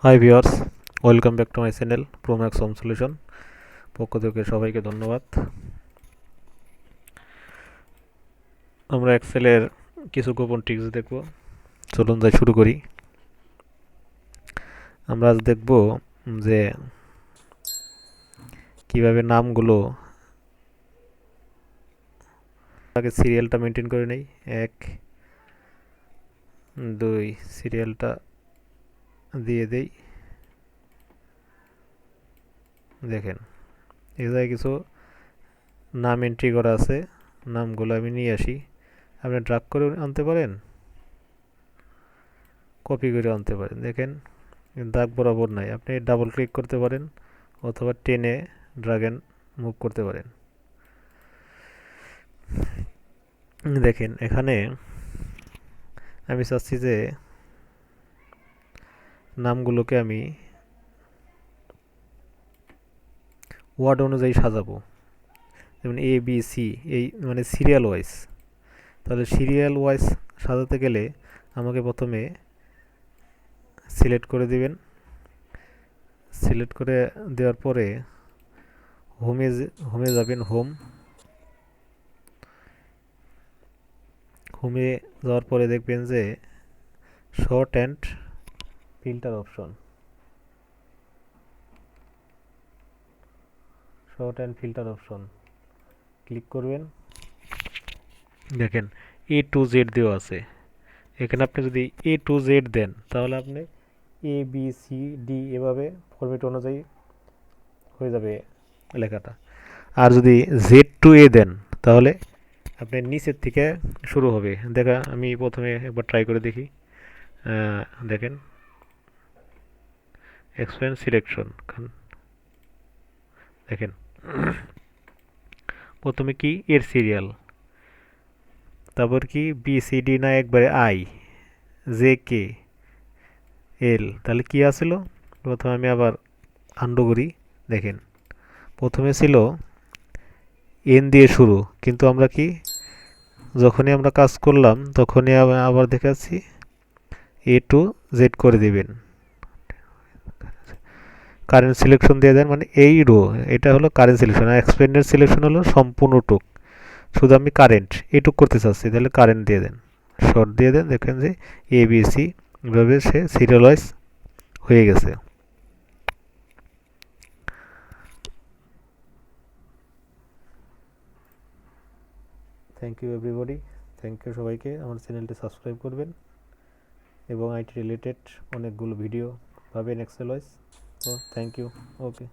Hi viewers, welcome back to my channel Pro Max home solution. পক্ষ থেকে সবাইকে ধন্যবাদ। আমরা এক্সেলের কিছু গোপন ট্রিক্স দেখব। চলুন যাই শুরু করি। আমরা আজ দেখব যে কিভাবে নামগুলো আগে সিরিয়ালটা মেনটেন করে নেই। 1 2 সিরিয়ালটা দিয়ে দেই। দেখেন এই জায়গায় কিছু নাম এন্ট্রি করা আছে, নামগুলো আমি নিয়ে আসি। আপনি ড্রাগ করে আনতে পারেন, কপি করে আনতে পারেন। দেখেন দাগ বরাবর নাই, আপনি ডাবল ক্লিক করতে পারেন অথবা টেনে ড্রাগ এন্ড মুভ করতে পারেন। দেখেন এখানে আমি চাচ্ছি যে নামগুলোকে আমি ওয়ার্ড অনুযায়ী সাজাবো, যেমন এ বি সি, এই মানে সিরিয়াল ওয়াইজ। তাহলে সিরিয়াল ওয়াইজ সাজাতে গেলে আমাকে প্রথমে সিলেক্ট করে দিবেন। সিলেক্ট করে দেওয়ার পরে হোমে যাবেন। হোমে যাওয়ার পরে দেখবেন যে short and filter option, click করবেন। দেখেন এ টু জেড দেওয়া আছে। এখানে আপনি যদি এ টু জেড দেন তাহলে আপনি এ বি সি ডি এভাবে ফরম্যাট অনুযায়ী হয়ে যাবে লেখাটা। আর যদি জেড টু এ দেন তাহলে আপনি নিচের থেকে শুরু হবে। আমি প্রথমে একবার ট্রাই করে দেখি। দেখেন এক্সপ্লেন সিলেকশন, দেখেন প্রথমে কি এর সিরিয়াল, তারপর কি বি সি ডি না একবারে আই জে কে এল, তাহলে কি আসছিল। প্রথমে আমি আবার আন্ডু করি। দেখেন প্রথমে ছিল এন দিয়ে শুরু, কিন্তু আমরা কি যখনই আমরা কাজ করলাম তখনই আবার দেখাচ্ছি এ টু জেড করে দিবেন। কারেন্ট সিলেকশন দিয়ে দেন, মানে এই রো এটা হলো কারেন্ট সিলেকশন, আর এক্সপেন্ডের সিলেকশন হলো সম্পূর্ণ টুক। শুধু আমি কারেন্ট এইটুক করতে চাচ্ছি, তাহলে কারেন্ট দিয়ে দেন, শর্ট দিয়ে দেন। দেখেন যে এ বি সি এভাবে সে সিরিয়াল ওয়াইজ হয়ে গেছে। Thank you everybody, thank you সবাইকে। আমার চ্যানেলটি সাবস্ক্রাইব করবেন এবং আইটি রিলেটেড অনেকগুলো ভিডিও পাবেন এক্সেল ওয়াইজ। তো থ্যাংক ইউ, ওকে।